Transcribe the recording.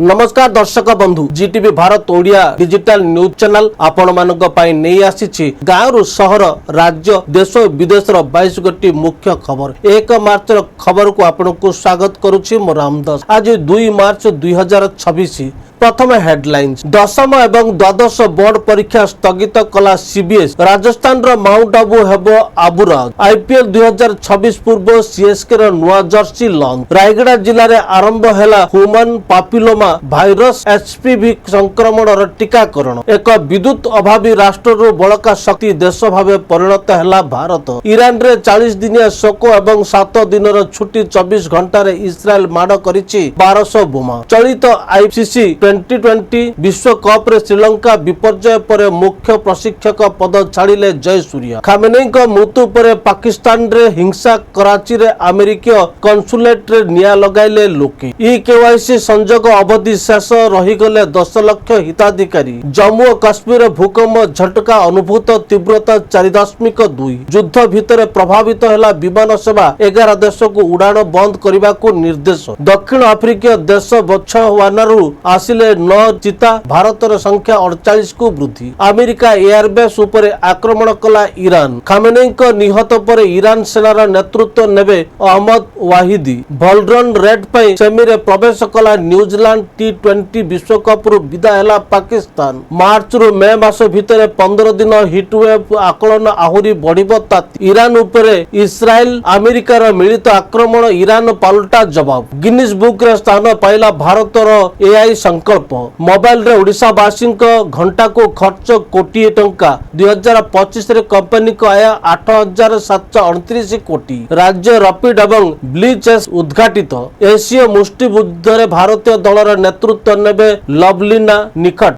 नमस्कार दर्शक बंधु Zee TV Bharat Odia digital news channel आपण मानक पई नहीं आसी गाँव सहर राज्य देश विदेश 22 गोटी मुख्य खबर 1 मार्च खबर को आपण को स्वागत करुछि मो रामदास। आज 2 मार्च 2026 प्रथम हेडलाइंस दशम एवं द्वादश बोर्ड परीक्षा स्थगित कला सीबीएस राजस्थान रो माउंट आबू हेबो आबुराज आईपीएल 2026 पूर्व सीएसके रो नुआ जर्सी लॉन्च रायगड़ा जिले में आरंभ हैला ह्यूमन पापिलोमा भाइरस एचपीवी संक्रमण रो टीकाकरण एक विद्युत अभावी राष्ट्र रो बड़का शक्ति देश भाव परिणत हैला भारत ईरान रे 40 दिनिया शोक एवं 7 दिन छुट्टी 24 घंटा रे इस्राएल माड़ करिछि 1200 बोमा चलित आईसीसी 2020 विश्व कप रे श्रीलंका विपर्यय पर मुख्य प्रशिक्षक पद छाड़िले जय सूर्य खामेनेई को मृत्यु पर पाकिस्तान रे हिंसा कराची रे अमेरिकीय कन्सुलेट रे निया लगाइले लोके ई केवाईसी संजोग अवधि शेष रहीगले 10 लाख हिताधिकारी जम्मू और काश्मीर भूकंप झटका अनुभूत तीव्रता 4.2 युद्ध भितर प्रभावित हैला विमान सेवा 11 देश को उड़ान बंद करने को निर्देश दक्षिण आफ्रिकीय देश बोत्सवानारू आसिले 9 चिता भारतर संख्या 48 को वृद्धि अमेरिका एयरबेस उपर आक्रमण कला ईरान खामेनेई को निहत पर ईरान सेनार नेतृत्व नेबे अहमद वाहिदी भलरन रेड पई सेमीरे प्रवेश कला न्यूजीलैंड टी20 विश्व कप रु विदा हैला पाकिस्तान मार्च रु मे मास भितर 15 दिन हिटवेव आकलन आहुरी बढ़िबो ताती ईरान उपर इस्राएल अमेरिका रो मिलित आक्रमण ईरान पाल्टा जवाब गिनीज बुक रे स्थान पाइला भारतर एआई संकल्प मोबाइल रे ओडिशा वासी घंटा को खर्च कोटी टंका 2025 रे कंपनी को आय 8729 कोटी राज्य रपिड एवं ब्लीचेस उद्घाटित एशिया मुष्टियुद्ध रे भारतीय दलर नेतृत्व नेबे लवलीना निकट।